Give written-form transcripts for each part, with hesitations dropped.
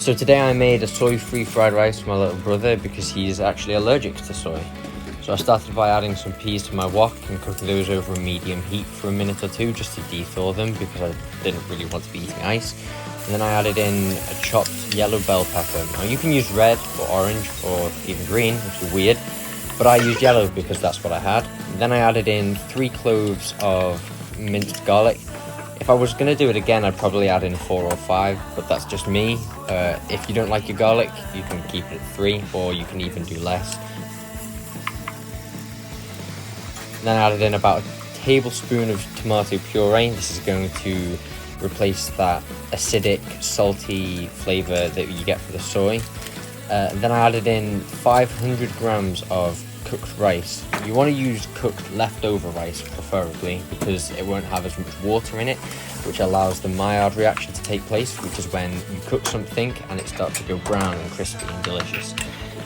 So today I made a soy-free fried rice for my little brother because he's actually allergic to soy. So I started by adding some peas to my wok and cooking those over a medium heat for a minute or two just to de-thaw them because I didn't really want to be eating ice. And then I added in a chopped yellow bell pepper. Now you can use red or orange or even green, which is weird, but I used yellow because that's what I had. And then I added in 3 cloves of minced garlic. If I was going to do it again, I'd probably add in 4 or 5, but that's just me. If you don't like your garlic, you can keep it at 3, or you can even do less. Then I added in about a tablespoon of tomato puree. This is going to replace that acidic, salty flavour that you get for the soy. Then I added in 500 grams of cooked rice. You want to use cooked leftover rice preferably because it won't have as much water in it, which allows the Maillard reaction to take place, which is when you cook something and it starts to go brown and crispy and delicious.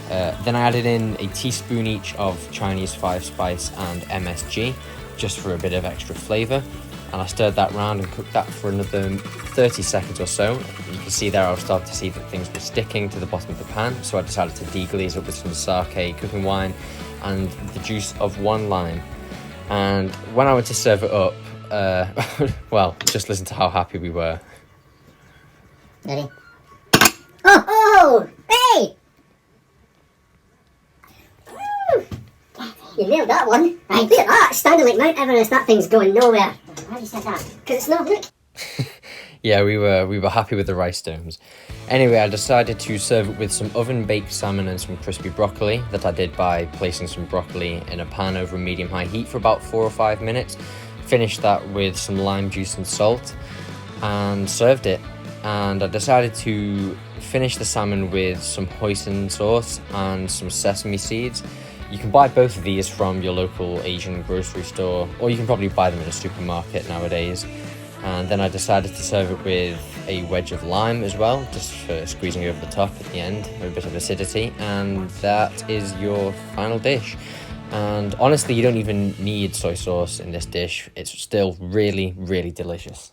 Then I added in a teaspoon each of Chinese 5-spice and MSG just for a bit of extra flavour, and I stirred that round and cooked that for another 30 seconds or so. You can see there I was starting to see that things were sticking to the bottom of the pan, so I decided to deglaze it with some sake cooking wine and the juice of 1 lime. And when I went to serve it up, well, just listen to how happy we were. Ready? Oh! Hey! You nailed that one. Right, look at that. It's standing like Mount Everest. That thing's going nowhere. Why have you said that? Because it's not, look. Yeah, we were happy with the rice stones. Anyway, I decided to serve it with some oven-baked salmon and some crispy broccoli that I did by placing some broccoli in a pan over medium-high heat for about 4 or 5 minutes. Finished that with some lime juice and salt and served it. And I decided to finish the salmon with some hoisin sauce and some sesame seeds. You can buy both of these from your local Asian grocery store, or you can probably buy them in a supermarket nowadays. And then I decided to serve it with a wedge of lime as well, just for squeezing over the top at the end, with a bit of acidity. And that is your final dish. And honestly, you don't even need soy sauce in this dish. It's still really, really delicious.